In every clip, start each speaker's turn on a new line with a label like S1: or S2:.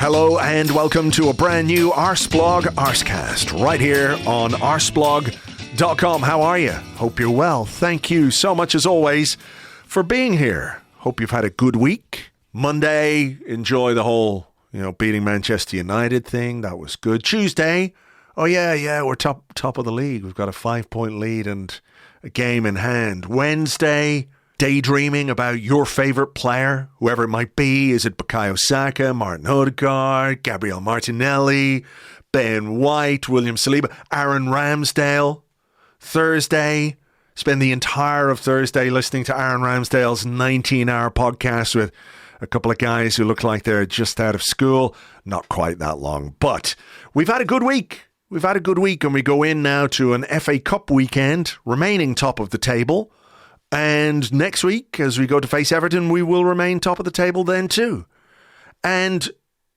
S1: Hello and welcome to a brand new Arseblog Arsecast right here on arseblog.com. How are you? Hope you're well. Thank you so much as always for being here. Hope you've had a good week. Monday, enjoy the whole, beating Manchester United thing. That was good. Tuesday, we're top of the league. We've got a 5-point lead and a game in hand. Wednesday, daydreaming about your favourite player, whoever it might be. Is it Bukayo Saka, Martin Odegaard, Gabriel Martinelli, Ben White, William Saliba, Aaron Ramsdale? Thursday, spend the entire of Thursday listening to Aaron Ramsdale's 19-hour podcast with a couple of guys who look like they're just out of school. Not quite that long, but we've had a good week. And we go in now to an FA Cup weekend, remaining top of the table. And next week, as we go to face Everton, we will remain top of the table then too. And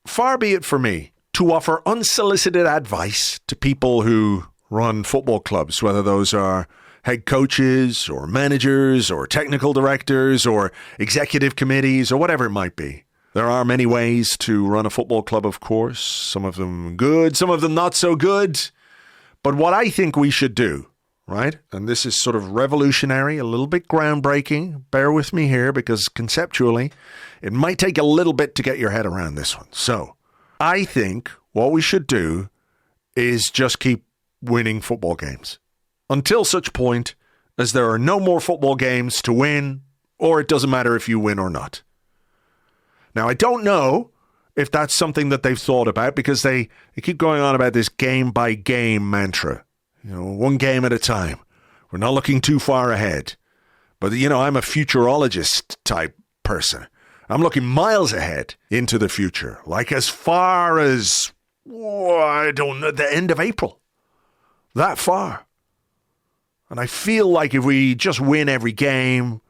S1: far be it for me to offer unsolicited advice to people who run football clubs, whether those are head coaches or managers or technical directors or executive committees or whatever it might be. There are many ways to run a football club, of course. Some of them good, some of them not so good. But what I think we should do, right? And this is sort of revolutionary, a little bit groundbreaking. Bear with me here because conceptually, it might take a little bit to get your head around this one. So I think what we should do is just keep winning football games until such point as there are no more football games to win, or it doesn't matter if you win or not. Now, I don't know if that's something that they've thought about because they keep going on about this game-by-game mantra. One game at a time. We're not looking too far ahead. But, I'm a futurologist type person. I'm looking miles ahead into the future. Like as far as, I don't know, the end of April. That far. And I feel like if we just win every game,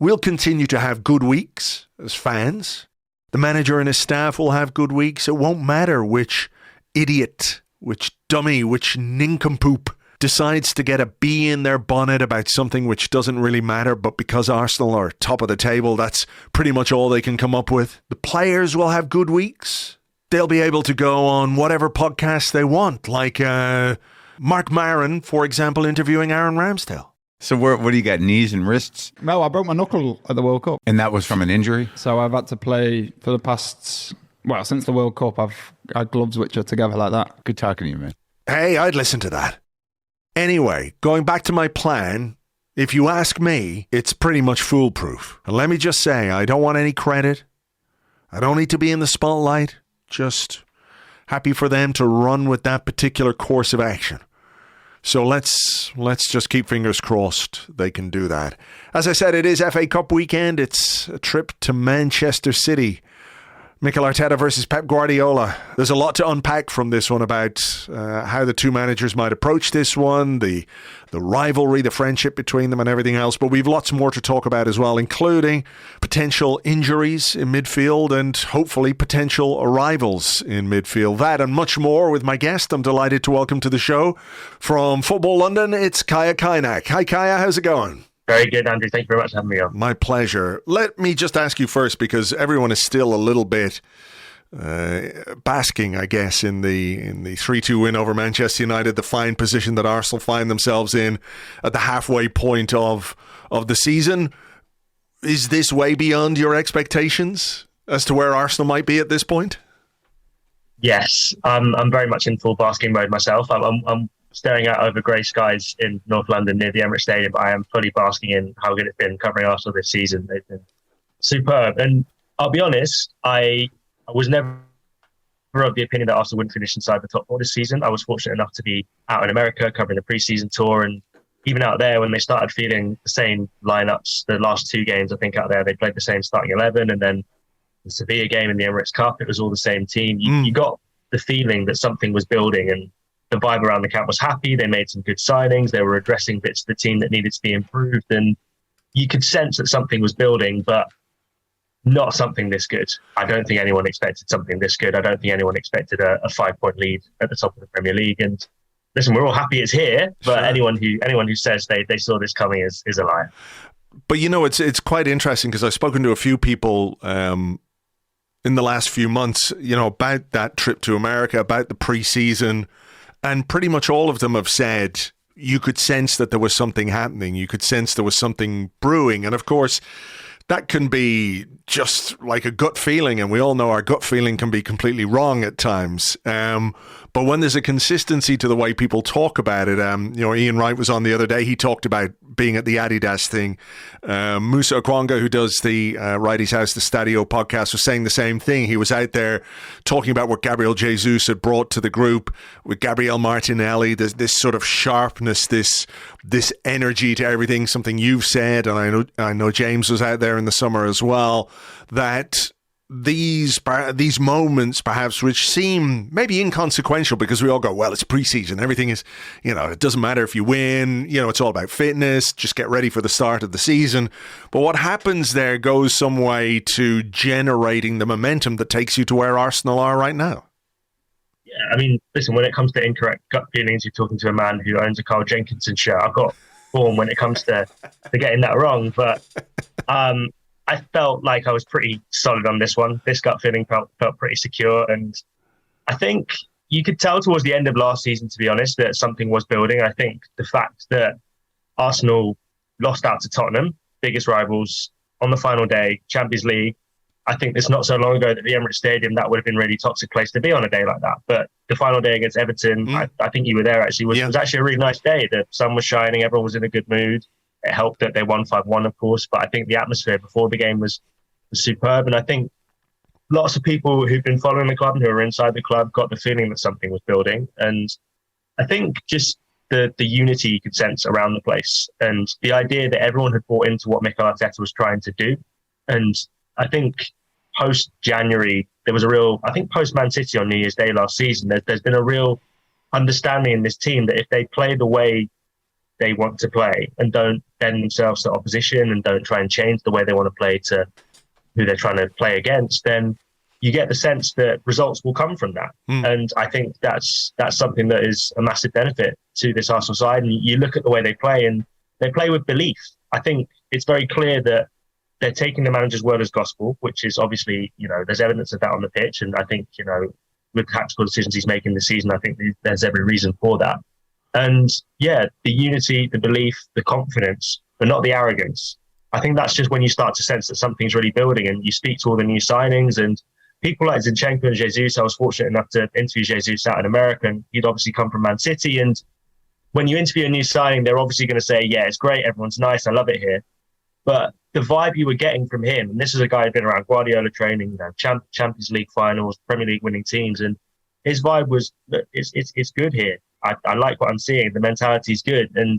S1: we'll continue to have good weeks as fans. The manager and his staff will have good weeks. It won't matter which idiot, which dummy, which nincompoop decides to get a bee in their bonnet about something which doesn't really matter, but because Arsenal are top of the table, that's pretty much all they can come up with. The players will have good weeks. They'll be able to go on whatever podcast they want, like Mark Maron, for example, interviewing Aaron Ramsdale.
S2: So what do you got, knees and wrists?
S3: No, I broke my knuckle at the World Cup.
S2: And that was from an injury?
S3: So I've had to play for the past, since the World Cup, I've had gloves which are together like that.
S2: Good talking to you, man.
S1: Hey, I'd listen to that. Anyway, going back to my plan, if you ask me, it's pretty much foolproof. And let me just say, I don't want any credit. I don't need to be in the spotlight. Just happy for them to run with that particular course of action. So let's just keep fingers crossed they can do that. As I said, it is FA Cup weekend. It's a trip to Manchester City. Mikel Arteta versus Pep Guardiola. There's a lot to unpack from this one about how the two managers might approach this one, the rivalry, the friendship between them and everything else. But we've lots more to talk about as well, including potential injuries in midfield and hopefully potential arrivals in midfield. That and much more with my guest. I'm delighted to welcome to the show from Football London, it's Kaynak. Hi Kaya, how's it going?
S4: Very good, Andrew. Thank you very much for having me on.
S1: My pleasure. Let me just ask you first, because everyone is still a little bit basking, I guess, in the 3-2 win over Manchester United, the fine position that Arsenal find themselves in at the halfway point of the season. Is this way beyond your expectations as to where Arsenal might be at this point?
S4: Yes, I'm very much in full basking mode myself. I'm staring out over grey skies in North London near the Emirates Stadium, but I am fully basking in how good it's been covering Arsenal this season. They've been superb. And I'll be honest, I was never of the opinion that Arsenal wouldn't finish inside the top four this season. I was fortunate enough to be out in America covering the pre-season tour, and even out there when they started feeling the same lineups, the last two games I think out there, they played the same starting 11, and then the Sevilla game in the Emirates Cup, it was all the same team. You got the feeling that something was building, and the vibe around the camp was happy. They made some good signings. They were addressing bits of the team that needed to be improved. And you could sense that something was building, but not something this good. I don't think anyone expected something this good. I don't think anyone expected a 5-point lead at the top of the Premier League. And listen, we're all happy it's here, but sure, anyone who says they saw this coming is a liar.
S1: But it's quite interesting because I've spoken to a few people in the last few months, about that trip to America, about the preseason, and pretty much all of them have said you could sense that there was something happening. You could sense there was something brewing. And of course, that can be just like a gut feeling, and we all know our gut feeling can be completely wrong at times. But when there's a consistency to the way people talk about it, Ian Wright was on the other day. He talked about being at the Adidas thing. Musa Okwonga, who does the Wrighty's House, the Stadio podcast, was saying the same thing. He was out there talking about what Gabriel Jesus had brought to the group with Gabriel Martinelli. There's this sort of sharpness, this energy to everything. Something you've said, and I know James was out there in the summer as well. That these moments, perhaps, which seem maybe inconsequential because we all go, well, it's preseason. Everything is, it doesn't matter if you win. It's all about fitness. Just get ready for the start of the season. But what happens there goes some way to generating the momentum that takes you to where Arsenal are right now.
S4: Yeah, I mean, listen, when it comes to incorrect gut feelings, you're talking to a man who owns a Carl Jenkinson shirt. I've got form when it comes to getting that wrong. But I felt like I was pretty solid on this one. This gut feeling felt pretty secure. And I think you could tell towards the end of last season, to be honest, that something was building. I think the fact that Arsenal lost out to Tottenham, biggest rivals, on the final day, Champions League. I think it's not so long ago that the Emirates Stadium, that would have been a really toxic place to be on a day like that. But the final day against Everton, I think you were there actually, was actually a really nice day. The sun was shining, everyone was in a good mood. It helped that they won 5-1, of course, but I think the atmosphere before the game was superb. And I think lots of people who've been following the club and who are inside the club got the feeling that something was building. And I think just the unity you could sense around the place and the idea that everyone had bought into what Mikel Arteta was trying to do. And I think post-January, there was post-Man City on New Year's Day last season, there's been a real understanding in this team that if they play the way they want to play and don't bend themselves to opposition and don't try and change the way they want to play to who they're trying to play against, then you get the sense that results will come from that. And I think that's something that is a massive benefit to this Arsenal side. And you look at the way they play, and they play with belief. I think it's very clear that they're taking the manager's word as gospel, which is obviously, there's evidence of that on the pitch. And I think, with tactical decisions he's making this season, I think there's every reason for that. And yeah, the unity, the belief, the confidence, but not the arrogance. I think that's just when you start to sense that something's really building, and you speak to all the new signings and people like Zinchenko and Jesus. I was fortunate enough to interview Jesus out in America, and he'd obviously come from Man City. And when you interview a new signing, they're obviously going to say, yeah, it's great, everyone's nice, I love it here. But the vibe you were getting from him, and this is a guy who'd been around Guardiola training, Champions League finals, Premier League winning teams, and his vibe was, it's good here. I like what I'm seeing. The mentality is good. And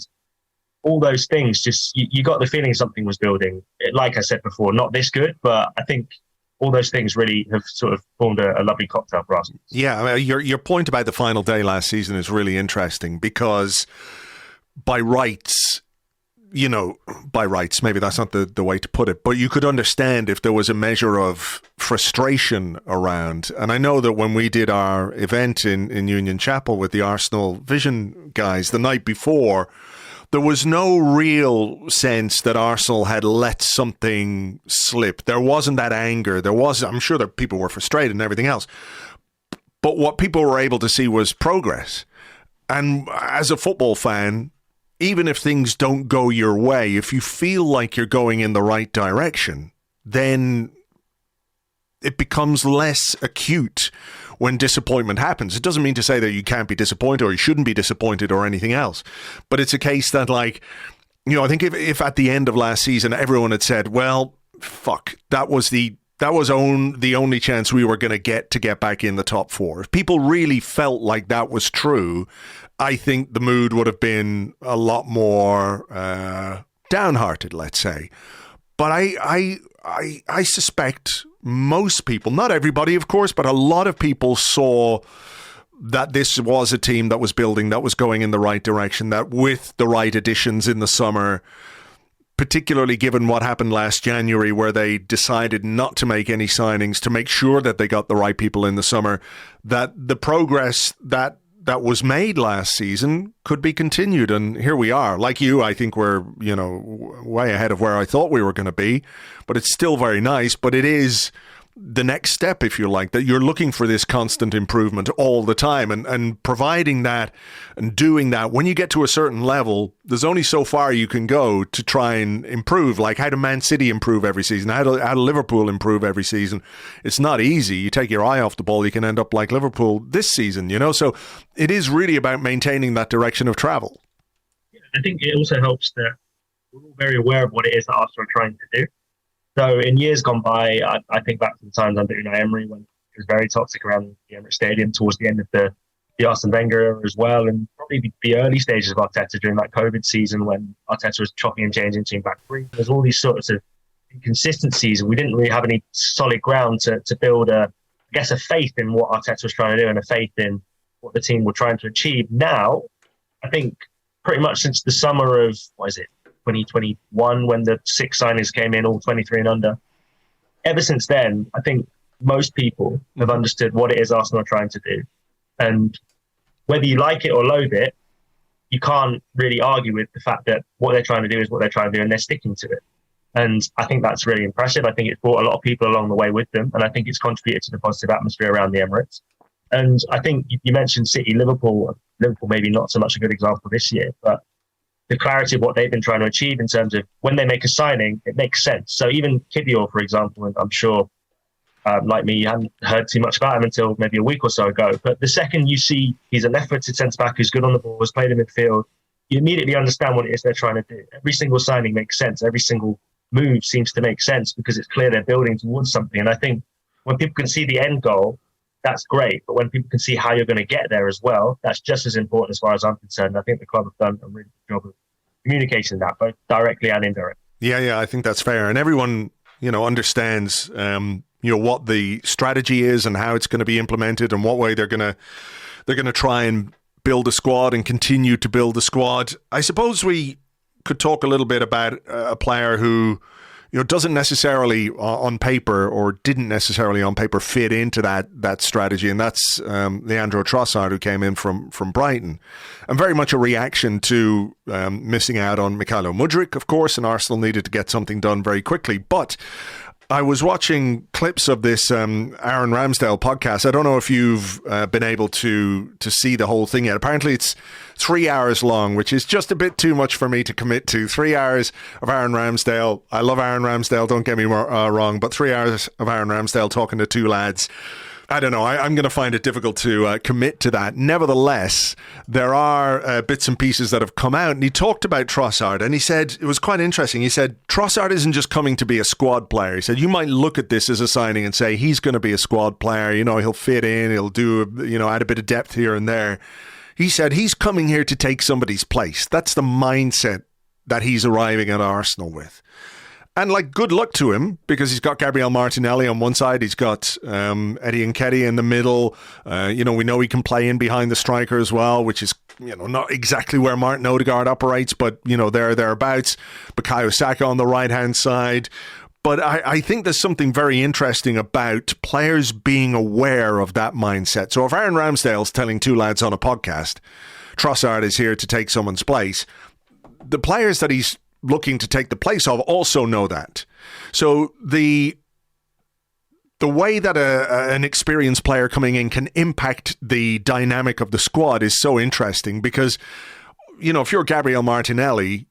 S4: all those things, just you got the feeling something was building. Like I said before, not this good, but I think all those things really have sort of formed a lovely cocktail for us.
S1: Yeah, I mean, your point about the final day last season is really interesting because by rights, maybe that's not the way to put it, but you could understand if there was a measure of frustration around. And I know that when we did our event in Union Chapel with the Arsenal Vision guys the night before, there was no real sense that Arsenal had let something slip. There wasn't that anger. I'm sure that people were frustrated and everything else. But what people were able to see was progress. And as a football fan, even if things don't go your way, if you feel like you're going in the right direction, then it becomes less acute when disappointment happens. It doesn't mean to say that you can't be disappointed or you shouldn't be disappointed or anything else. But it's a case that, I think if at the end of last season everyone had said, well, fuck, that was the only chance we were going to get back in the top four. If people really felt like that was true, I think the mood would have been a lot more downhearted, let's say. But I suspect most people, not everybody, of course, but a lot of people saw that this was a team that was building, that was going in the right direction, that with the right additions in the summer, particularly given what happened last January where they decided not to make any signings to make sure that they got the right people in the summer, that the progress that was made last season could be continued. And here we are. Like you, I think we're, way ahead of where I thought we were going to be, but it's still very nice. But it is the next step, if you like, that you're looking for this constant improvement all the time, and providing that and doing that. When you get to a certain level, there's only so far you can go to try and improve. Like, how do Man City improve every season? How do Liverpool improve every season? It's not easy. You take your eye off the ball, you can end up like Liverpool this season, So it is really about maintaining that direction of travel.
S4: I think it also helps that we're all very aware of what it is that Arsenal are trying to do. So in years gone by, I think back to the times under Unai Emery when it was very toxic around the Emirates Stadium towards the end of the Arsene Wenger era as well, and probably the early stages of Arteta during that COVID season when Arteta was chopping and changing between back three. There's all these sorts of inconsistencies, and we didn't really have any solid ground to build a faith in what Arteta was trying to do and a faith in what the team were trying to achieve. Now, I think pretty much since the summer of, 2021, when the 6 signings came in, all 23 and under. Ever since then, I think most people have understood what it is Arsenal are trying to do. And whether you like it or loathe it, you can't really argue with the fact that what they're trying to do is what they're trying to do, and they're sticking to it. And I think that's really impressive. I think it's brought a lot of people along the way with them, and I think it's contributed to the positive atmosphere around the Emirates. And I think you mentioned City, Liverpool maybe not so much a good example this year, but the clarity of what they've been trying to achieve in terms of when they make a signing, it makes sense. So even Kivior, for example, and I'm sure, like me, you hadn't heard too much about him until maybe a week or so ago. But the second you see he's a left-footed centre-back who's good on the ball, has played in midfield, you immediately understand what it is they're trying to do. Every single signing makes sense. Every single move seems to make sense because it's clear they're building towards something. And I think when people can see the end goal, that's great. But when people can see how you're going to get there as well, that's just as important as far as I'm concerned. I think the club have done a really good job of communicating that, both directly and indirectly.
S1: Yeah, I think that's fair. And everyone, understands, what the strategy is and how it's going to be implemented and what way they're going to try and build a squad and continue to build the squad. I suppose we could talk a little bit about a player who doesn't necessarily on paper or didn't necessarily on paper fit into that strategy, and that's Leandro Trossard, who came in from Brighton, and very much a reaction to missing out on Mykhailo Mudryk, of course, and Arsenal needed to get something done very quickly. But I was watching clips of this Aaron Ramsdale podcast. I don't know if you've been able to see the whole thing yet. Apparently it's 3 hours long, which is just a bit too much for me to commit to. 3 hours of Aaron Ramsdale. I love Aaron Ramsdale, don't get me wrong, but 3 hours of Aaron Ramsdale talking to two lads. I don't know. I'm going to find it difficult to commit to that. Nevertheless, there are bits and pieces that have come out. And he talked about Trossard, and he said, it was quite interesting. He said, Trossard isn't just coming to be a squad player. He said, you might look at this as a signing and say, he's going to be a squad player. He'll fit in. He'll do, add a bit of depth here and there. He said, he's coming here to take somebody's place. That's the mindset that he's arriving at Arsenal with. And good luck to him, because he's got Gabriel Martinelli on one side. He's got Eddie Nketiah in the middle. We know he can play in behind the striker as well, which is, not exactly where Martin Odegaard operates, but, thereabouts. Bukayo Saka on the right-hand side. But I think there's something very interesting about players being aware of that mindset. So if Aaron Ramsdale's telling two lads on a podcast, Trossard is here to take someone's place, the players that he's looking to take the place of also know that. So the way that an experienced player coming in can impact the dynamic of the squad is so interesting, because if you're Gabriel Martinelli,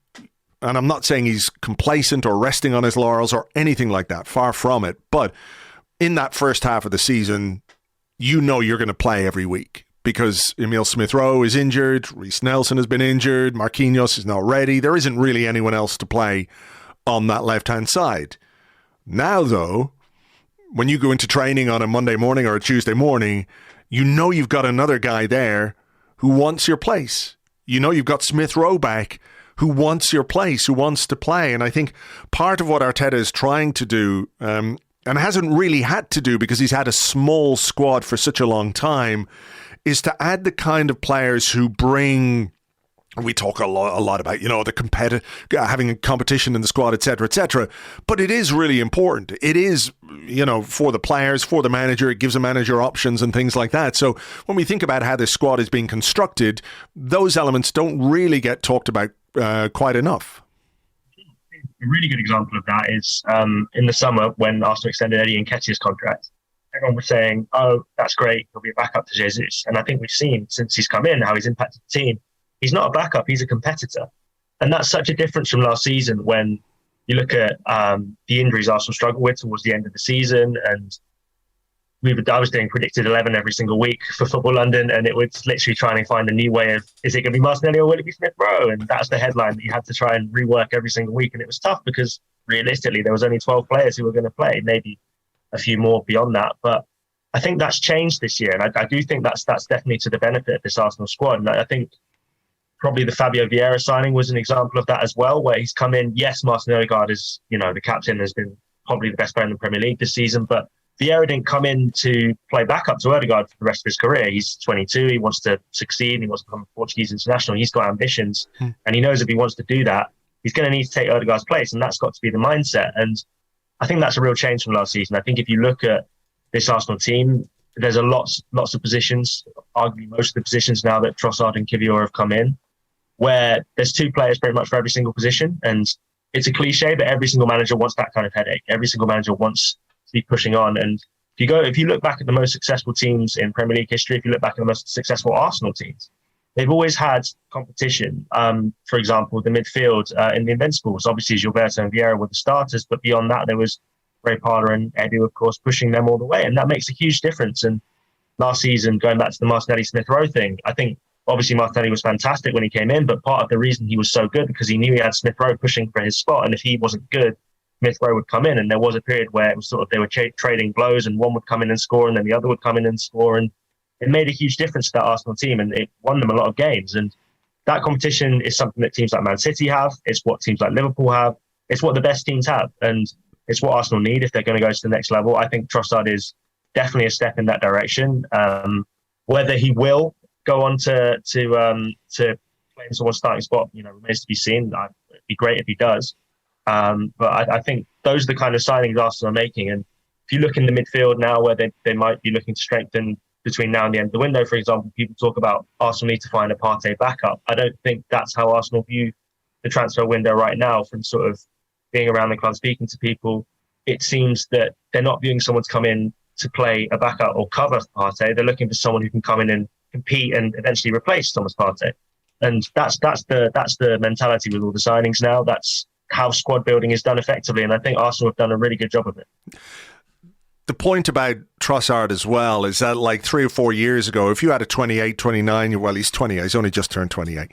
S1: and I'm not saying he's complacent or resting on his laurels or anything like that, far from it, but in that first half of the season, you're going to play every week, because Emile Smith-Rowe is injured, Reece Nelson has been injured, Marquinhos is not ready. There isn't really anyone else to play on that left-hand side. Now, though, when you go into training on a Monday morning or a Tuesday morning, you've got another guy there who wants your place. You've got Smith-Rowe back who wants your place, who wants to play. And I think part of what Arteta is trying to do, and hasn't really had to do because he's had a small squad for such a long time, is to add the kind of players who bring, we talk a lot about, the having a competition in the squad, etc. But it is really important. It is, for the players, for the manager, it gives a manager options and things like that. So when we think about how this squad is being constructed, those elements don't really get talked about quite enough.
S4: A really good example of that is in the summer when Arsenal extended Eddie Nketiah's contract. Everyone was saying, oh, that's great, he'll be a backup to Jesus. And I think we've seen since he's come in how he's impacted the team. He's not a backup, he's a competitor. And that's such a difference from last season when you look at the injuries Arsenal struggled with towards the end of the season. And I was doing predicted 11 every single week for Football London, and it was literally trying to find a new way of, is it going to be Martinelli or will it be Smith Rowe? And that's the headline that you had to try and rework every single week. And it was tough because realistically, there was only 12 players who were going to play, maybe a few more beyond that. But I think that's changed this year. And I do think that's definitely to the benefit of this Arsenal squad. And I think probably the Fabio Vieira signing was an example of that as well, where he's come in. Yes, Martin Odegaard is, the captain, has been probably the best player in the Premier League this season, but Vieira didn't come in to play backup to Odegaard for the rest of his career. He's 22. He wants to succeed. He wants to become a Portuguese international. He's got ambitions, and he knows if he wants to do that, he's going to need to take Odegaard's place, and that's got to be the mindset. And I think that's a real change from last season. I think if you look at this Arsenal team, there's lots of positions, arguably most of the positions now that Trossard and Kivior have come in, where there's two players pretty much for every single position. And it's a cliche, but every single manager wants that kind of headache. Every single manager wants to be pushing on. And if you look back at the most successful teams in Premier League history, if you look back at the most successful Arsenal teams, they've always had competition. For example, the midfield in the Invincibles, obviously Gilberto and Vieira were the starters, but beyond that, there was Ray Parler and Edu, of course, pushing them all the way. And that makes a huge difference. And last season, going back to the Martinelli-Smith Rowe thing, I think obviously Martinelli was fantastic when he came in, but part of the reason he was so good because he knew he had Smith Rowe pushing for his spot. And if he wasn't good, Smith Rowe would come in. And there was a period where it was sort of they were trading blows, and one would come in and score, and then the other would come in and score. And it made a huge difference to that Arsenal team, and it won them a lot of games. And that competition is something that teams like Man City have. It's what teams like Liverpool have. It's what the best teams have. And it's what Arsenal need if they're going to go to the next level. I think Trossard is definitely a step in that direction. Whether he will go on to claim someone's starting spot, remains to be seen. It'd be great if he does. But I think those are the kind of signings Arsenal are making. And if you look in the midfield now where they might be looking to strengthen between now and the end of the window, for example, people talk about Arsenal need to find a Partey backup. I don't think that's how Arsenal view the transfer window right now. From sort of being around the club, speaking to people, it seems that they're not viewing someone to come in to play a backup or cover Partey. They're looking for someone who can come in and compete and eventually replace Thomas Partey. And that's the mentality with all the signings now. That's how squad building is done effectively. And I think Arsenal have done a really good job of it.
S1: The point about Trossard as well is that like 3 or 4 years ago, if you had a 28, 29, well, he's 20, he's only just turned 28.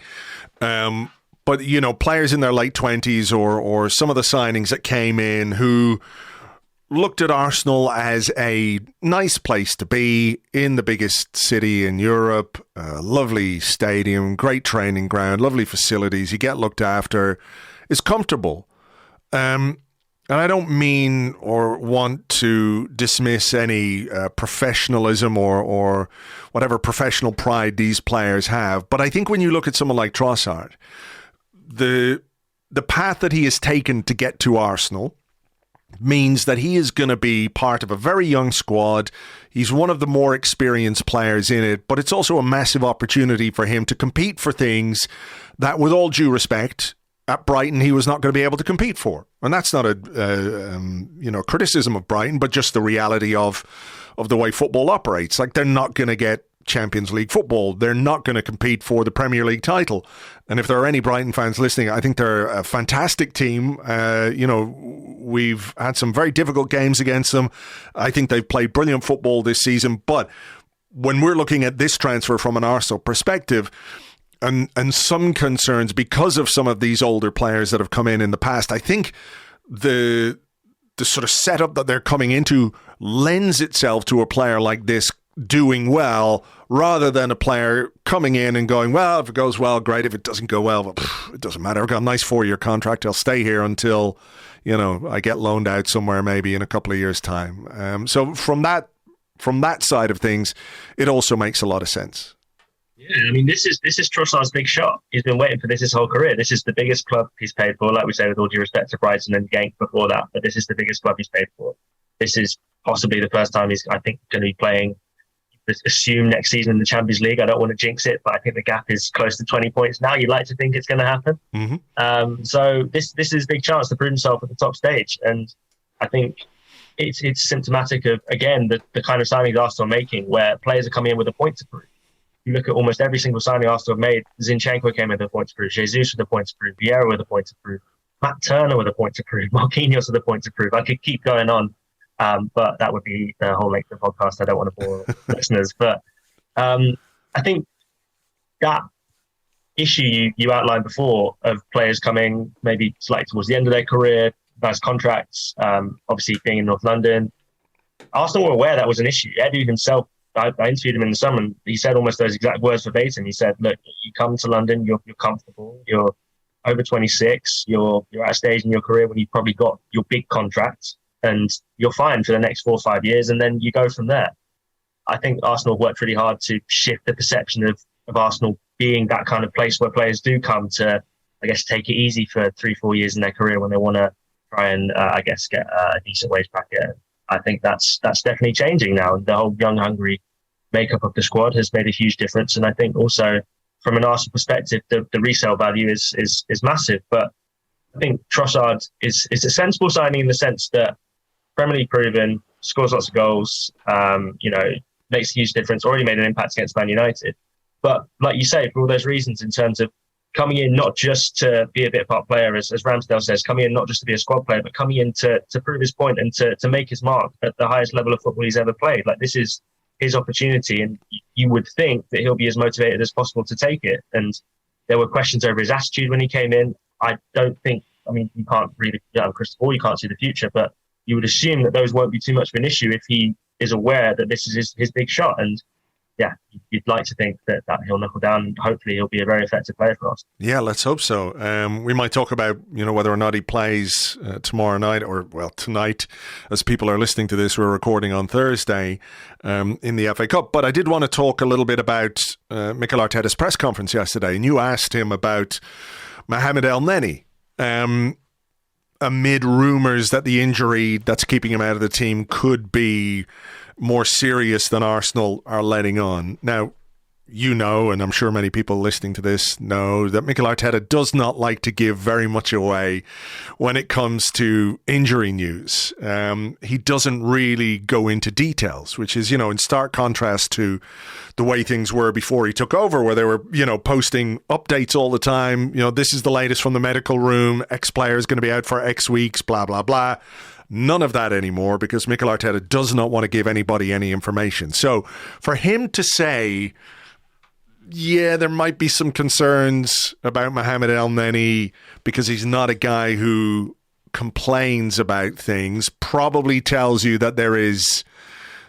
S1: But, players in their late 20s or some of the signings that came in who looked at Arsenal as a nice place to be in the biggest city in Europe, lovely stadium, great training ground, lovely facilities, you get looked after, is comfortable. And I don't mean or want to dismiss any professionalism or whatever professional pride these players have, but I think when you look at someone like Trossard, the path that he has taken to get to Arsenal means that he is going to be part of a very young squad. He's one of the more experienced players in it, but it's also a massive opportunity for him to compete for things that, with all due respect, at Brighton he was not going to be able to compete for. And that's not a criticism of Brighton, but just the reality of the way football operates. Like, they're not going to get Champions League football. They're not going to compete for the Premier League title. And if there are any Brighton fans listening, I think they're a fantastic team. We've had some very difficult games against them. I think they've played brilliant football this season. But when we're looking at this transfer from an Arsenal perspective, and some concerns because of some of these older players that have come in the past, I think the sort of setup that they're coming into lends itself to a player like this doing well, rather than a player coming in and going, well, if it goes well, great. If it doesn't go well, it doesn't matter. I've got a nice 4-year contract. I'll stay here until, I get loaned out somewhere maybe in a couple of years' time. So from that side of things, it also makes a lot of sense.
S4: Yeah, I mean, this is Trossard's big shot. He's been waiting for this his whole career. This is the biggest club he's paid for, like we say, with all due respect to Brighton and Genk before that. But this is the biggest club he's paid for. This is possibly the first time he's, I think, going to be playing assume next season in the Champions League. I don't want to jinx it, but I think the gap is close to 20 points now. You'd like to think it's going to happen.
S1: Mm-hmm.
S4: So this is a big chance to prove himself at the top stage. And I think it's symptomatic of, again, the kind of signings Arsenal are making, where players are coming in with a point to prove. You look at almost every single signing Arsenal have made. Zinchenko came with a point to prove. Jesus with a point to prove. Vieira with a point to prove. Matt Turner with a point to prove. Marquinhos with a point to prove. I could keep going on. But that would be the whole length of the podcast. I don't want to bore listeners. But I think that issue you outlined before of players coming maybe slightly towards the end of their career, nice contracts, obviously being in North London, Arsenal were aware that was an issue. Edu himself, I interviewed him in the summer, and he said almost those exact words verbatim. He said, look, you come to London, you're comfortable, you're over 26, you're at a stage in your career when you've probably got your big contract, and you're fine for the next 4 or 5 years, and then you go from there. I think Arsenal worked really hard to shift the perception of Arsenal being that kind of place where players do come to, I guess, take it easy for 3-4 years in their career when they want to try and, get a decent wage bracket. I think that's definitely changing now. The whole young, hungry makeup of the squad has made a huge difference. And I think also from an Arsenal perspective, the resale value is massive. But I think Trossard is a sensible signing in the sense that Premier League proven, scores lots of goals, makes a huge difference, already made an impact against Man United. But like you say, for all those reasons, in terms of coming in not just to be a bit part player, as Ramsdale says, coming in not just to be a squad player, but coming in to prove his point and to make his mark at the highest level of football he's ever played. Like, this is his opportunity, and you would think that he'll be as motivated as possible to take it. And there were questions over his attitude when he came in. I don't think, you can't read a crystal ball, you can't see the future, but you would assume that those won't be too much of an issue if he is aware that this is his big shot. And yeah, you'd like to think that he'll knuckle down, and hopefully he'll be a very effective player for us.
S1: Yeah, let's hope so. We might talk about, whether or not he plays tomorrow night, or, tonight, as people are listening to this. We're recording on Thursday in the FA Cup. But I did want to talk a little bit about Mikel Arteta's press conference yesterday. And you asked him about Mohamed Elneny, amid rumours that the injury that's keeping him out of the team could be more serious than Arsenal are letting on. Now, and I'm sure many people listening to this know, that Mikel Arteta does not like to give very much away when it comes to injury news. He doesn't really go into details, which is, in stark contrast to the way things were before he took over, where they were, posting updates all the time. This is the latest from the medical room. X player is going to be out for X weeks, blah, blah, blah. None of that anymore, because Mikel Arteta does not want to give anybody any information. So for him to say, yeah, there might be some concerns about Mohamed Elneny because he's not a guy who complains about things, probably tells you that there is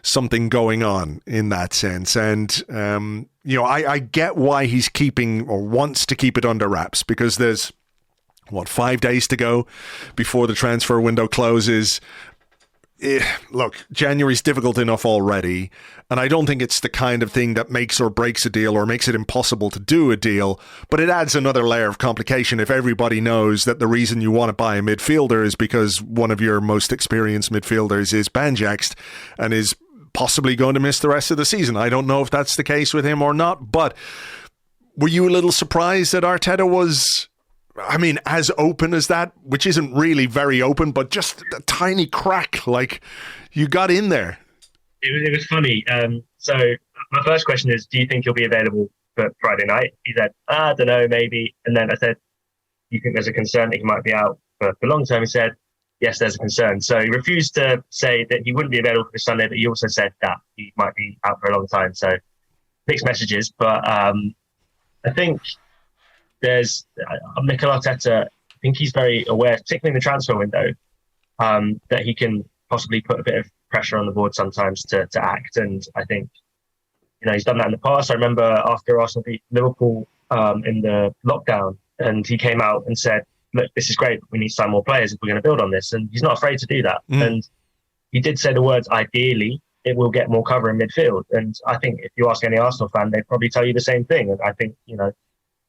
S1: something going on in that sense. And, I get why he's keeping, or wants to keep it under wraps, because there's 5 days to go before the transfer window closes. Look, January's difficult enough already, and I don't think it's the kind of thing that makes or breaks a deal or makes it impossible to do a deal, but it adds another layer of complication if everybody knows that the reason you want to buy a midfielder is because one of your most experienced midfielders is banjaxed and is possibly going to miss the rest of the season. I don't know if that's the case with him or not, but were you a little surprised that Arteta was, as open as that, which isn't really very open, but just a tiny crack, like you got in there?
S4: It was funny. So my first question is, do you think he'll be available for Friday night? He said, I don't know, maybe. And then I said, do you think there's a concern that he might be out for long term? He said, yes, there's a concern. So he refused to say that he wouldn't be available for this Sunday, but he also said that he might be out for a long time. So mixed messages. But I think there's Mikel Arteta, I think he's very aware, particularly in the transfer window, that he can possibly put a bit of pressure on the board sometimes to act. And I think, he's done that in the past. I remember after Arsenal beat Liverpool in the lockdown, and he came out and said, look, this is great, but we need to sign more players if we're going to build on this. And he's not afraid to do that. And he did say the words, ideally, it will get more cover in midfield. And I think if you ask any Arsenal fan, they'd probably tell you the same thing. And I think,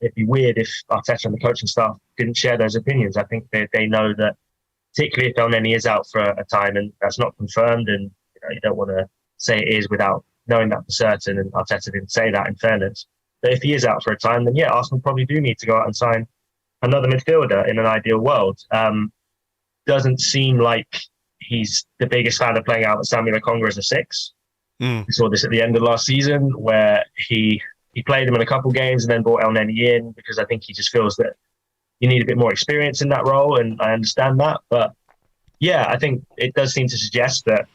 S4: it'd be weird if Arteta and the coaching staff didn't share those opinions. I think they know that, particularly if Elneny is out for a time and that's not confirmed, and you don't want to say it is without knowing that for certain, and Arteta didn't say that in fairness. But if he is out for a time, then yeah, Arsenal probably do need to go out and sign another midfielder in an ideal world. Doesn't seem like he's the biggest fan of playing out Samuel Okonga as a 6. We saw this at the end of last season where he played him in a couple games and then brought Elneny in because I think he just feels that you need a bit more experience in that role, and I understand that. But yeah, I think it does seem to suggest that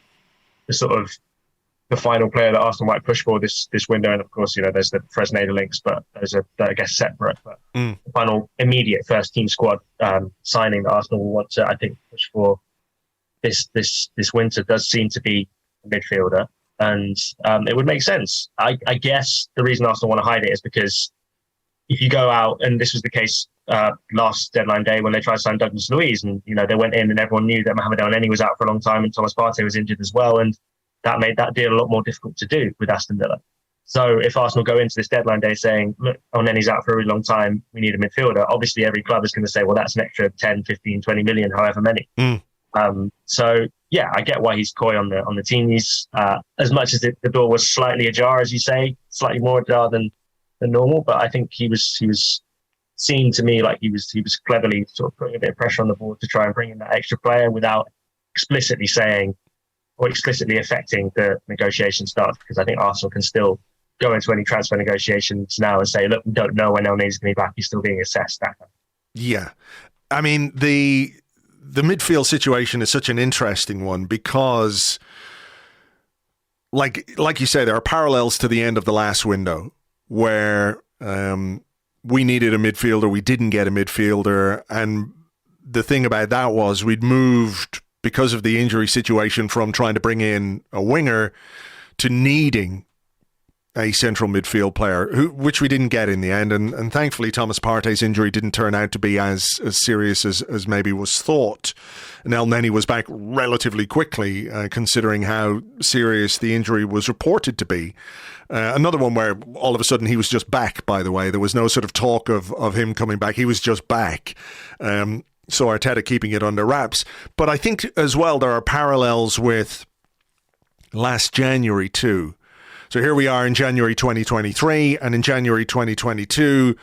S4: the final player that Arsenal might push for this window, and of course, there's the Fresneda links, but those are, I guess, separate. But the final immediate first team squad signing that Arsenal will want to, I think, push for this winter does seem to be a midfielder, and it would make sense. I guess the reason Arsenal want to hide it is because if you go out, and this was the case last deadline day when they tried to sign Douglas Luiz, and they went in and everyone knew that Mohamed Elneny was out for a long time and Thomas Partey was injured as well, and that made that deal a lot more difficult to do with Aston Villa. So if Arsenal go into this deadline day saying, look, Elneny's out for a really long time, we need a midfielder, obviously every club is going to say, well, that's an extra 10, 15, 20 million, however many. So yeah, I get why he's coy on the team. He's as much as the door was slightly ajar, as you say, slightly more ajar than normal, but I think he was seen to me like he was cleverly sort of putting a bit of pressure on the board to try and bring in that extra player without explicitly saying or explicitly affecting the negotiation start, because I think Arsenal can still go into any transfer negotiations now and say, look, we don't know when Elneny's going to be back. He's still being assessed.
S1: Yeah. I mean, the midfield situation is such an interesting one because, like you say, there are parallels to the end of the last window where we needed a midfielder, we didn't get a midfielder, and the thing about that was we'd moved, because of the injury situation, from trying to bring in a winger to needing a central midfield player, which we didn't get in the end. And thankfully, Thomas Partey's injury didn't turn out to be as serious as maybe was thought. And Elneny was back relatively quickly, considering how serious the injury was reported to be. Another one where all of a sudden he was just back, by the way. There was no sort of talk of him coming back. He was just back. So Arteta keeping it under wraps. But I think as well there are parallels with last January too. So here we are in January 2023, and in January 2022,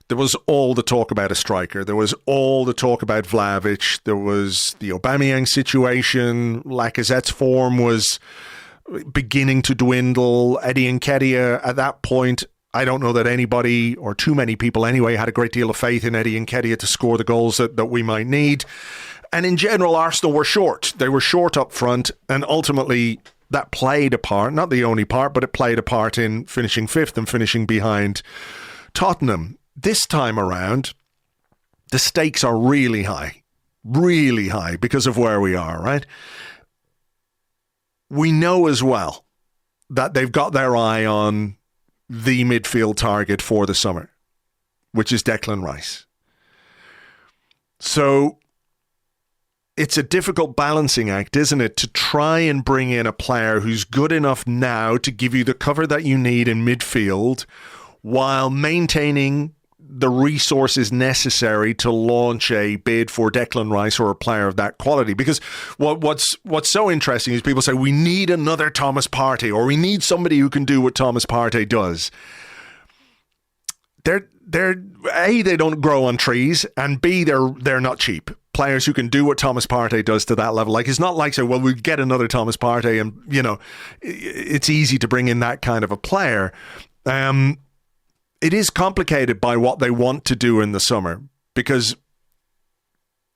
S1: there was all the talk about a striker. There was all the talk about Vlahovic. There was the Aubameyang situation. Lacazette's form was beginning to dwindle. Eddie Nketiah at that point, I don't know that anybody, or too many people anyway, had a great deal of faith in Eddie Nketiah to score the goals that we might need. And in general, Arsenal were short. They were short up front, and ultimately that played a part, not the only part, but it played a part in finishing fifth and finishing behind Tottenham. This time around, the stakes are really high because of where we are, right? We know as well that they've got their eye on the midfield target for the summer, which is Declan Rice. So it's a difficult balancing act, isn't it, to try and bring in a player who's good enough now to give you the cover that you need in midfield while maintaining the resources necessary to launch a bid for Declan Rice or a player of that quality. Because what's so interesting is people say we need another Thomas Partey, or we need somebody who can do what Thomas Partey does. They're A, they don't grow on trees, and B, they're not cheap. Players who can do what Thomas Partey does to that level. Like, it's not like, say, well, we'll get another Thomas Partey, and, it's easy to bring in that kind of a player. It is complicated by what they want to do in the summer, because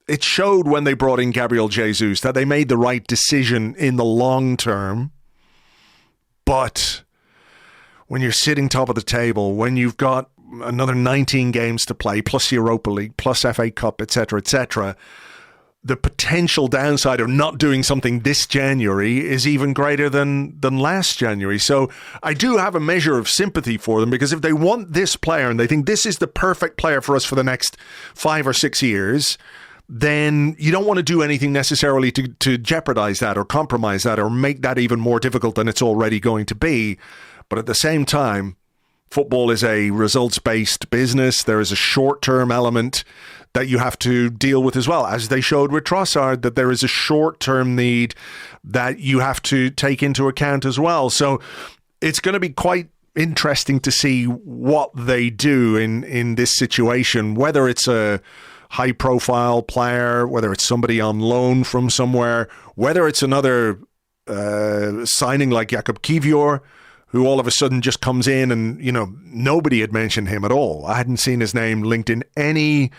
S1: it showed when they brought in Gabriel Jesus that they made the right decision in the long term. But when you're sitting top of the table, when you've got another 19 games to play, plus Europa League, plus FA Cup, etc., the potential downside of not doing something this January is even greater than last January. So I do have a measure of sympathy for them, because if they want this player and they think this is the perfect player for us for the next 5 or 6 years, then you don't want to do anything necessarily to jeopardize that or compromise that or make that even more difficult than it's already going to be. But at the same time, football is a results-based business. There is a short-term element that you have to deal with as well, as they showed with Trossard, that there is a short-term need that you have to take into account as well. So it's going to be quite interesting to see what they do in this situation, whether it's a high-profile player, whether it's somebody on loan from somewhere, whether it's another signing like Jakub Kiwior, who all of a sudden just comes in and, nobody had mentioned him at all. I hadn't seen his name linked in any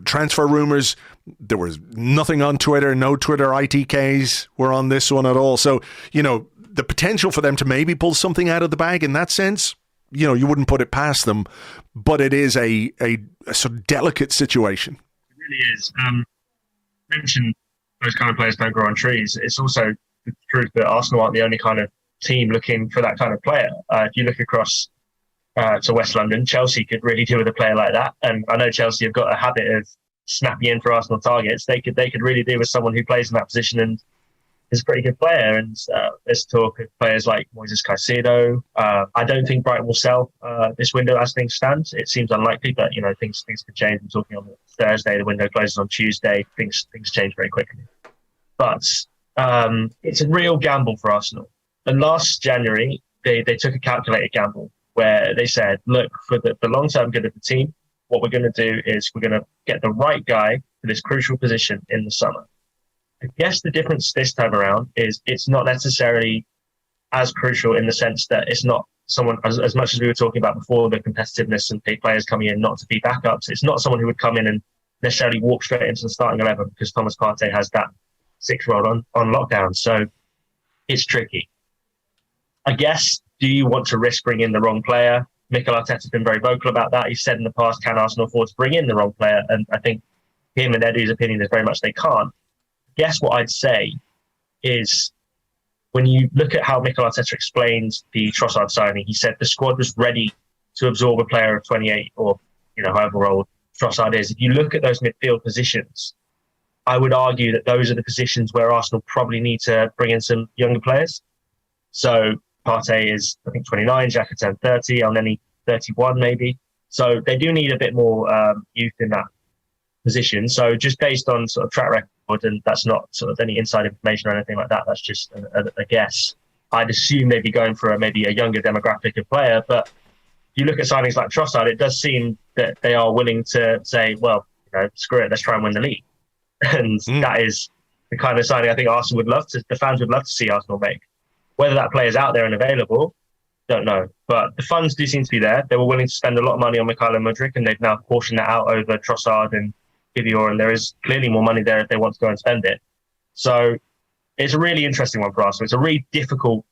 S1: transfer rumors. There was nothing on Twitter. No Twitter ITKs were on this one at all. So, the potential for them to maybe pull something out of the bag in that sense, you wouldn't put it past them, but it is a sort of delicate situation.
S4: It really is. Mentioned those kind of players don't grow on trees. It's also the truth that Arsenal aren't the only kind of team looking for that kind of player. If you look across to West London, Chelsea could really do with a player like that. And I know Chelsea have got a habit of snapping in for Arsenal targets. They could really do with someone who plays in that position and is a pretty good player. And there's talk of players like Moises Caicedo. I don't think Brighton will sell this window as things stand. It seems unlikely, but things could change. I'm talking on Thursday. The window closes on Tuesday. Things change very quickly. But it's a real gamble for Arsenal. And last January, they took a calculated gamble where they said, look, for the long-term good of the team, what we're going to do is we're going to get the right guy for this crucial position in the summer. I guess the difference this time around is it's not necessarily as crucial in the sense that it's not someone, as much as we were talking about before, the competitiveness and players coming in not to be backups. It's not someone who would come in and necessarily walk straight into the starting 11 because Thomas Partey has that 6-year-old on lockdown. So it's tricky. I guess, do you want to risk bringing in the wrong player? Mikel Arteta's been very vocal about that. He said in the past, can Arsenal afford to bring in the wrong player? And I think him and Edu's opinion is very much they can't. I guess what I'd say is when you look at how Mikel Arteta explains the Trossard signing, he said the squad was ready to absorb a player of 28 or however old Trossard is. If you look at those midfield positions, I would argue that those are the positions where Arsenal probably need to bring in some younger players. So Partey is, I think, 29, Xhaka turned 30, Elneny 31 maybe. So they do need a bit more youth in that position. So just based on sort of track record, and that's not sort of any inside information or anything like that, that's just a guess. I'd assume they'd be going for maybe a younger demographic of player. But if you look at signings like Trossard, it does seem that they are willing to say, well, screw it, let's try and win the league. And that is the kind of signing I think Arsenal would love to, the fans would love to see Arsenal make. Whether that player's out there and available, don't know. But the funds do seem to be there. They were willing to spend a lot of money on Mykhailo Mudryk, and they've now portioned that out over Trossard and Kiwior, and there is clearly more money there if they want to go and spend it. So it's a really interesting one for Arsenal. It's a really difficult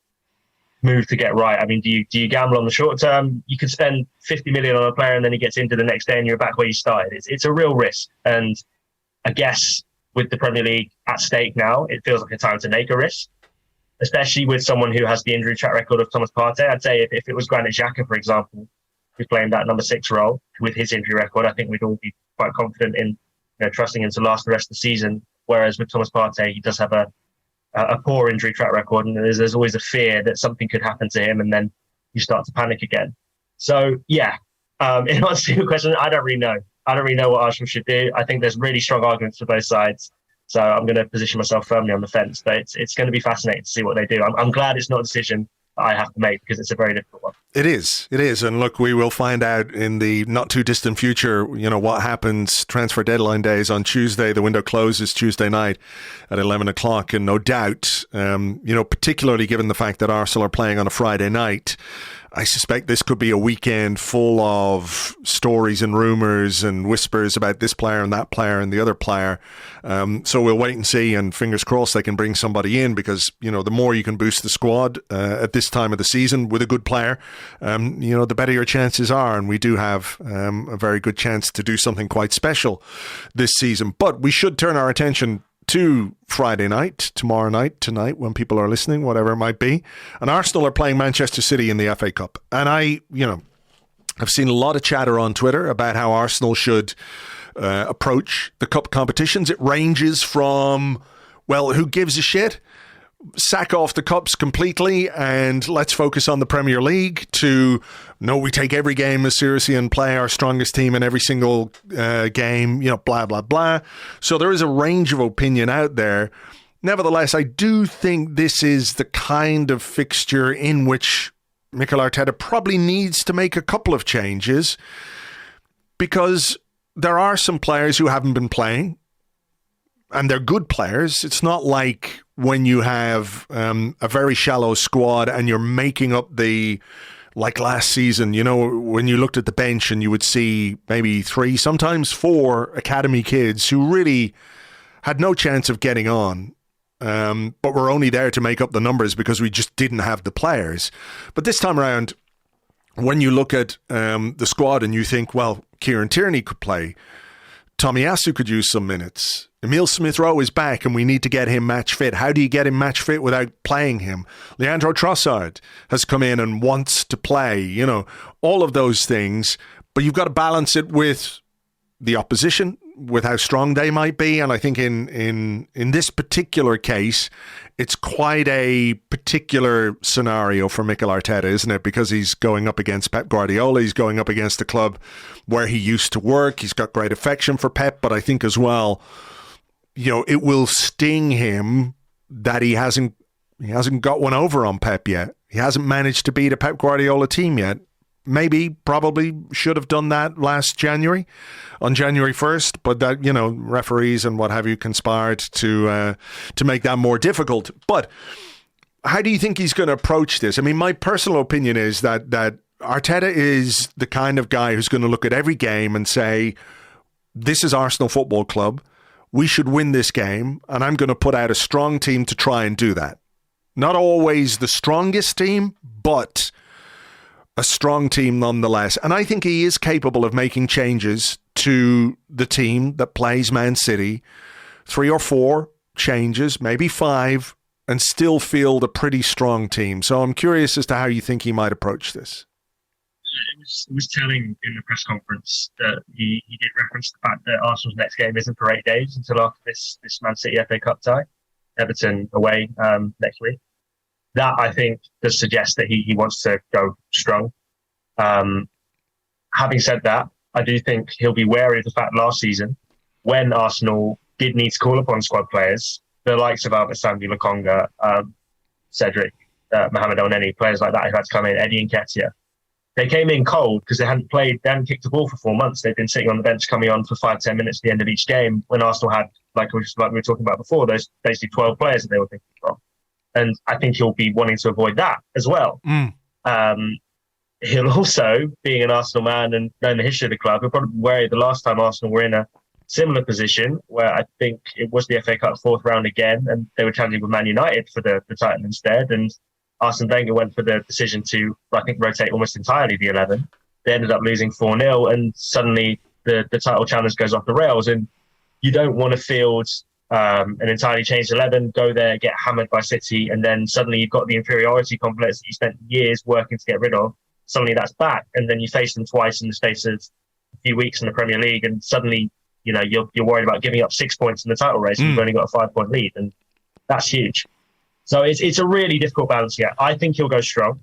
S4: move to get right. I mean, do you gamble on the short term? You could spend 50 million on a player and then he gets injured the next day and you're back where you started. It's a real risk. And I guess with the Premier League at stake now, it feels like a time to take a risk, especially with someone who has the injury track record of Thomas Partey. I'd say if it was Granit Xhaka, for example, who's playing that number 6 role with his injury record, I think we'd all be quite confident in trusting him to last the rest of the season. Whereas with Thomas Partey, he does have a poor injury track record, and there's always a fear that something could happen to him, and then you start to panic again. So, yeah, in answer to your question, I don't really know. I don't really know what Arsenal should do. I think there's really strong arguments for both sides. So I'm going to position myself firmly on the fence. But it's going to be fascinating to see what they do. I'm glad it's not a decision I have to make because it's a very difficult one.
S1: It is. And look, we will find out in the not too distant future, what happens. Transfer deadline day is on Tuesday. The window closes Tuesday night at 11 o'clock. And no doubt, particularly given the fact that Arsenal are playing on a Friday night, I suspect this could be a weekend full of stories and rumours and whispers about this player and that player and the other player. So we'll wait and see, and fingers crossed they can bring somebody in because, the more you can boost the squad at this time of the season with a good player, the better your chances are. And we do have a very good chance to do something quite special this season. But we should turn our attention to Friday night, tomorrow night, tonight, when people are listening, whatever it might be. And Arsenal are playing Manchester City in the FA Cup. And I've seen a lot of chatter on Twitter about how Arsenal should approach the cup competitions. It ranges from, well, who gives a shit? Sack off the cups completely and let's focus on the Premier League, to no, we take every game as seriously and play our strongest team in every single game, blah, blah, blah. So there is a range of opinion out there. Nevertheless, I do think this is the kind of fixture in which Mikel Arteta probably needs to make a couple of changes, because there are some players who haven't been playing, and they're good players. It's not like when you have a very shallow squad and you're making up like last season, when you looked at the bench and you would see maybe 3, sometimes 4 academy kids who really had no chance of getting on, but were only there to make up the numbers because we just didn't have the players. But this time around, when you look at the squad and you think, well, Kieran Tierney could play, Tomiyasu could use some minutes, Emile Smith-Rowe is back and we need to get him match fit. How do you get him match fit without playing him? Leandro Trossard has come in and wants to play, all of those things. But you've got to balance it with the opposition, with how strong they might be. And I think in this particular case, it's quite a particular scenario for Mikel Arteta, isn't it? Because he's going up against Pep Guardiola. He's going up against a club where he used to work. He's got great affection for Pep, but I think as well, it will sting him that he hasn't got one over on Pep yet. He hasn't managed to beat a Pep Guardiola team yet. Probably should have done that last January, on January 1st, but that, referees and what have you conspired to make that more difficult. But how do you think he's going to approach this? I mean, my personal opinion is that Arteta is the kind of guy who's going to look at every game and say, this is Arsenal Football Club. We should win this game, and I'm going to put out a strong team to try and do that. Not always the strongest team, but a strong team nonetheless. And I think he is capable of making changes to the team that plays Man City, 3 or 4 changes, maybe 5, and still field a pretty strong team. So I'm curious as to how you think he might approach this.
S4: It was telling in the press conference that he did reference the fact that Arsenal's next game isn't for 8 days until after this Man City FA Cup tie, Everton away next week. That, I think, does suggest that he wants to go strong. Having said that, I do think he'll be wary of the fact last season, when Arsenal did need to call upon squad players, the likes of Albert Sambi, Lokonga, Cedric, Mohamed Elneny, players like that who had to come in, Eddie Nketiah, they came in cold because they hadn't kicked the ball for 4 months. They'd been sitting on the bench coming on for 5-10 minutes at the end of each game, when Arsenal had, like we were talking about before, those basically 12 players that they were thinking from. And I think he'll be wanting to avoid that as well. He'll also, being an Arsenal man and knowing the history of the club, he'll probably be worried the last time Arsenal were in a similar position, where I think it was the FA Cup 4th round again, and they were challenging with Man United for the title instead. And Arsene Wenger went for the decision to, I think, rotate almost entirely the 11. They ended up losing 4-0, and suddenly the title challenge goes off the rails. And you don't want to field an entirely changed 11, go there, get hammered by City, and then suddenly you've got the inferiority complex that you spent years working to get rid of. Suddenly that's back, and then you face them twice in the space of a few weeks in the Premier League, and suddenly you're worried about giving up 6 points in the title race, and you've only got a 5-point lead, and that's huge. So it's a really difficult balance here. I think he'll go strong.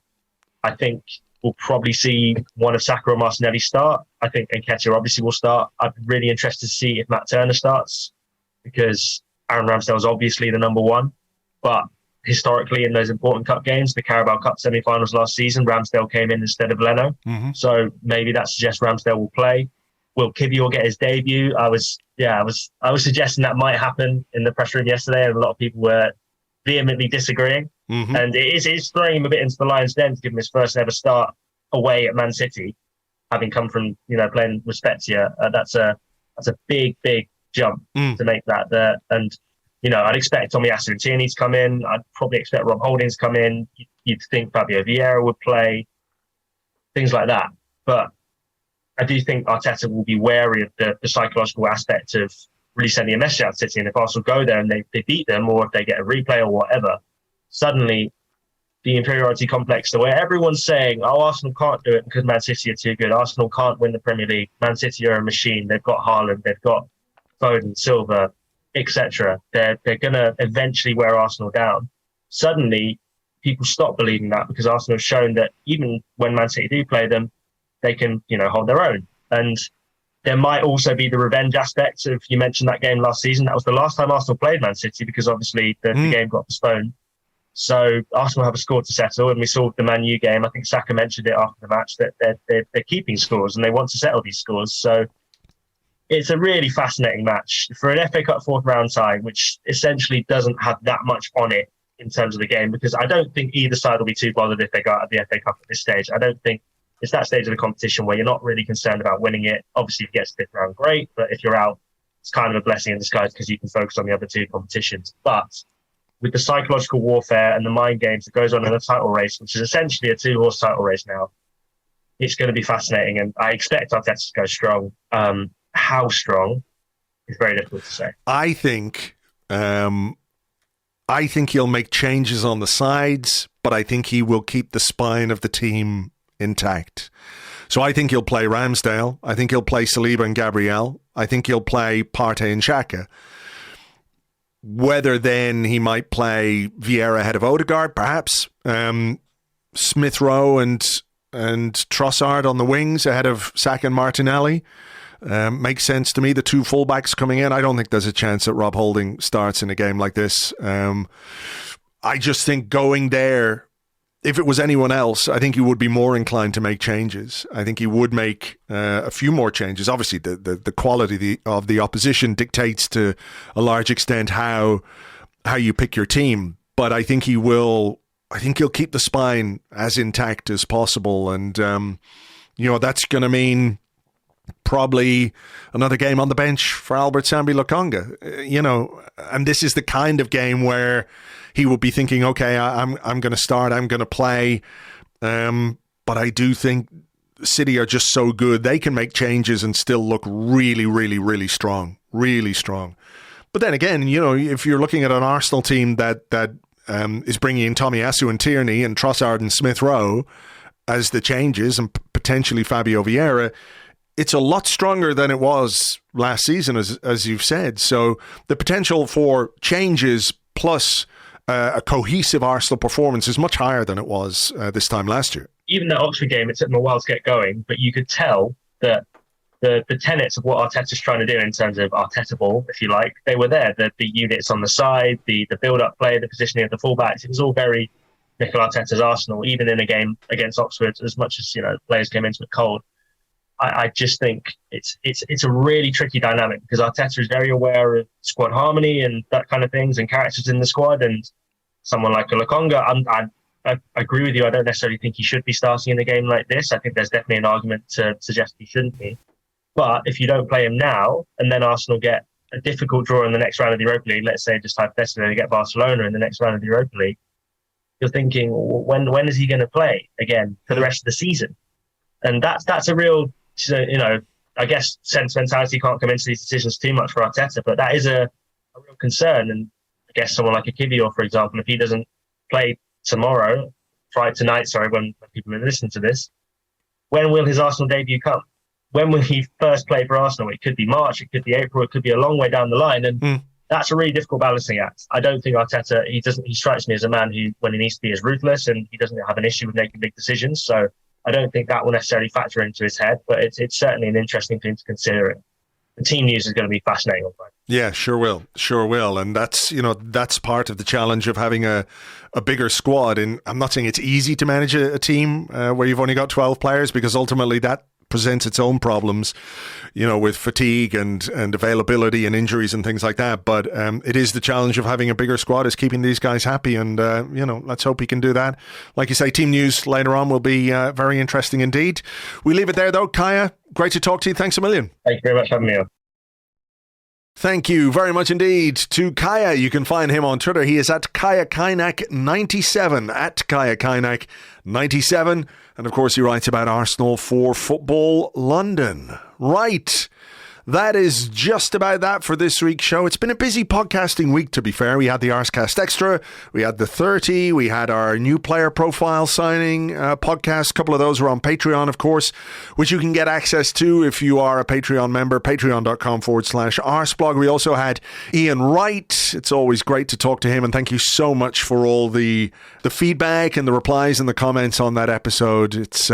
S4: I think we'll probably see one of Saka or Martinelli start. I think Nketiah obviously will start. I'd be really interested to see if Matt Turner starts, because Aaron Ramsdale is obviously the number one. But historically, in those important cup games, the Carabao Cup semi-finals last season, Ramsdale came in instead of Leno. So maybe that suggests Ramsdale will play. Will Kiwior get his debut? I was suggesting that might happen in the press room yesterday, and a lot of people were vehemently disagreeing. And it is throwing him a bit into the lion's den to give him his first ever start away at Man City, having come from playing with Spezia. That's a big jump to make that there. And I'd expect Tomiyasu and Tierney to come in. I'd probably expect Rob Holding to come in. You'd think Fabio Vieira would play, things like that. But I do think Arteta will be wary of the psychological aspect of really sending a message out to City. And if Arsenal go there and they beat them, or if they get a replay or whatever, suddenly the inferiority complex, the way everyone's saying, Arsenal can't do it because Man City are too good. Arsenal can't win the Premier League. Man City are a machine. They've got Haaland, they've got Foden, Silva, etc. They're going to eventually wear Arsenal down. Suddenly, people stop believing that, because Arsenal have shown that even when Man City do play them, they can, hold their own. And there might also be the revenge aspect of, you mentioned that game last season. That was the last time Arsenal played Man City because obviously the game got postponed. So Arsenal have a score to settle, and we saw the Man U game. I think Saka mentioned it after the match that they're keeping scores and they want to settle these scores. So it's a really fascinating match for an FA Cup fourth round tie, which essentially doesn't have that much on it in terms of the game, because I don't think either side will be too bothered if they go out of the FA Cup at this stage. I don't think it's that stage of the competition where you're not really concerned about winning it. Obviously, if you get to fifth round, great. But if you're out, it's kind of a blessing in disguise because you can focus on the other two competitions. But with the psychological warfare and the mind games that goes on in a title race, which is essentially a two-horse title race now, it's going to be fascinating. And I expect Arteta to go strong. How strong is very difficult to say.
S1: I think he'll make changes on the sides, but I think he will keep the spine of the team intact. So I think he'll play Ramsdale. I think he'll play Saliba and Gabriel. I think he'll play Partey and Xhaka. Whether then he might play Vieira ahead of Odegaard, perhaps. Smith Rowe and Trossard on the wings ahead of Saka and Martinelli. Makes sense to me. The two fullbacks coming in. I don't think there's a chance that Rob Holding starts in a game like this. I just think going there, if it was anyone else, I think he would be more inclined to make changes. I think he would make a few more changes. Obviously, the quality of the opposition dictates to a large extent how you pick your team. But I think he will. I think he'll keep the spine as intact as possible, and that's going to mean probably another game on the bench for Albert Sambi Lokonga. And this is the kind of game where he will be thinking, okay, I'm going to start, I'm going to play. But I do think City are just so good. They can make changes and still look really, really, really strong. Really strong. But then again, if you're looking at an Arsenal team that is bringing in Tomiyasu and Tierney and Trossard and Smith Rowe as the changes and potentially Fabio Vieira, it's a lot stronger than it was last season, as you've said. So the potential for changes plus a cohesive Arsenal performance is much higher than it was this time last year.
S4: Even that Oxford game, it took them a while to get going, but you could tell that the tenets of what Arteta's trying to do in terms of Arteta ball, if you like, they were there. The units on the side, the build-up play, the positioning of the fullbacks, it was all very Mikel Arteta's Arsenal, even in a game against Oxford, as much as players came into it cold. I just think it's a really tricky dynamic because Arteta is very aware of squad harmony and that kind of things and characters in the squad. And someone like a Lokonga, I agree with you. I don't necessarily think he should be starting in a game like this. I think there's definitely an argument to suggest he shouldn't be. But if you don't play him now and then Arsenal get a difficult draw in the next round of the Europa League, let's say just hypothetically they get Barcelona in the next round of the Europa League, you're thinking, when is he going to play again for the rest of the season? And that's a real... I guess sentimentality can't come into these decisions too much for Arteta, but that is a real concern. And I guess someone like a Kivior, for example, if he doesn't play tonight, when people are listening to this, when will his Arsenal debut come? When will he first play for Arsenal? It could be March, it could be April, it could be a long way down the line. And that's a really difficult balancing act. I don't think Arteta, he strikes me as a man who, when he needs to be, is ruthless and he doesn't have an issue with making big decisions. So I don't think that will necessarily factor into his head, but it's certainly an interesting thing to consider. The team news is going to be fascinating on Friday.
S1: Yeah, sure will. And that's part of the challenge of having a bigger squad. And I'm not saying it's easy to manage a team where you've only got 12 players, because ultimately that presents its own problems, with fatigue and availability and injuries and things like that. But it is the challenge of having a bigger squad, is keeping these guys happy. And, let's hope he can do that. Like you say, team news later on will be very interesting indeed. We leave it there, though. Kaya, great to talk to you. Thanks a million.
S4: Thank you very much for having me on.
S1: Thank you very much indeed to Kaya. You can find him on Twitter. He is at Kaynak97, at Kaynak97. And of course, he writes about Arsenal for Football London. Right. That is just about that for this week's show. It's been a busy podcasting week, to be fair. We had the Arsecast Extra, we had the 30, we had our new player profile signing podcast. A couple of those were on Patreon, of course, which you can get access to if you are a Patreon member, patreon.com/Arseblog. We also had Ian Wright. It's always great to talk to him, and thank you so much for all the feedback and the replies and the comments on that episode. It's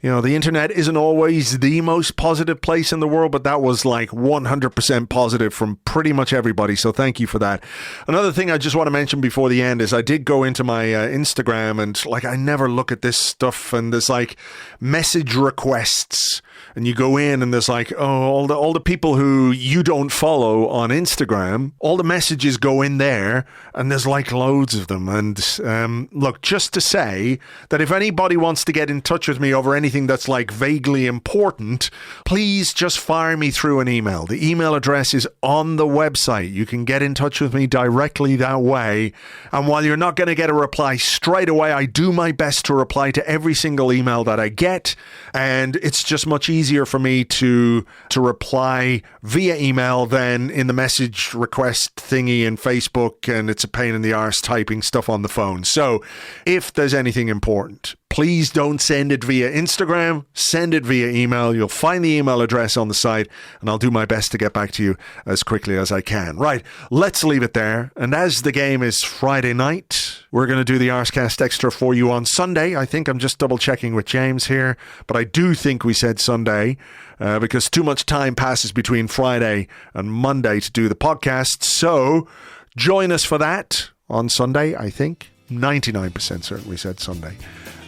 S1: You know, the internet isn't always the most positive place in the world, but that was like 100% positive from pretty much everybody. So thank you for that. Another thing I just want to mention before the end is I did go into my Instagram, and like I never look at this stuff, and there's like message requests, and you go in and there's like, oh, all the people who you don't follow on Instagram, all the messages go in there, and there's like loads of them. And look, just to say that if anybody wants to get in touch with me over anything that's like vaguely important, please just fire me through an email. The email address is on the website. You can get in touch with me directly that way. And while you're not going to get a reply straight away, I do my best to reply to every single email that I get. And it's just much easier for me to reply via email than in the message request thingy in Facebook, and it's a pain in the arse typing stuff on the phone. So if there's anything important, please don't send it via Instagram, send it via email. You'll find the email address on the site, and I'll do my best to get back to you as quickly as I can. Right, let's leave it there. And as the game is Friday night, we're going to do the Arsecast Extra for you on Sunday. I think I'm just double checking with James here, but I do think we said Sunday because too much time passes between Friday and Monday to do the podcast. So join us for that on Sunday, I think. 99% certain we said Sunday.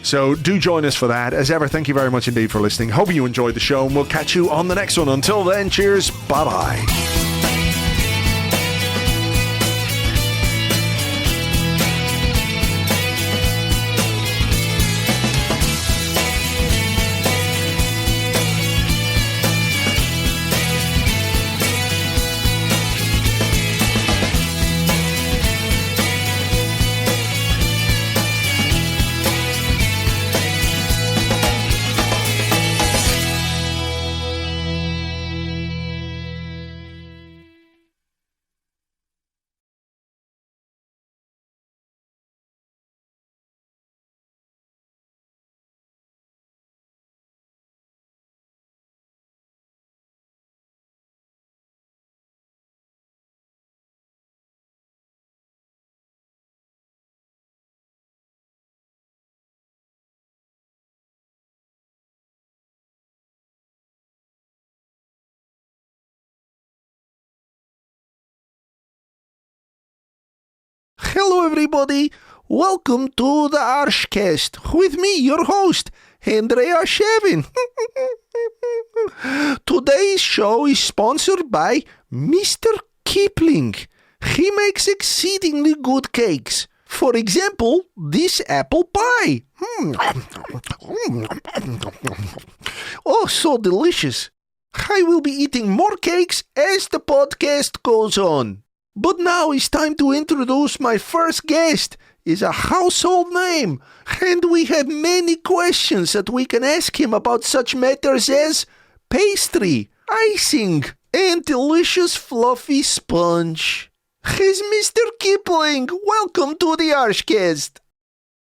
S1: So do join us for that. As ever, thank you very much indeed for listening. Hope you enjoyed the show, and we'll catch you on the next one. Until then, cheers. Bye-bye.
S5: Hello everybody, welcome to the Arsecast, with me, your host, Andrea Shevin. Today's show is sponsored by Mr. Kipling. He makes exceedingly good cakes. For example, this apple pie. Oh, so delicious. I will be eating more cakes as the podcast goes on. But now it's time to introduce my first guest. He's a household name, and we have many questions that we can ask him about such matters as pastry, icing, and delicious fluffy sponge. Here's Mr. Kipling. Welcome to the Arsecast.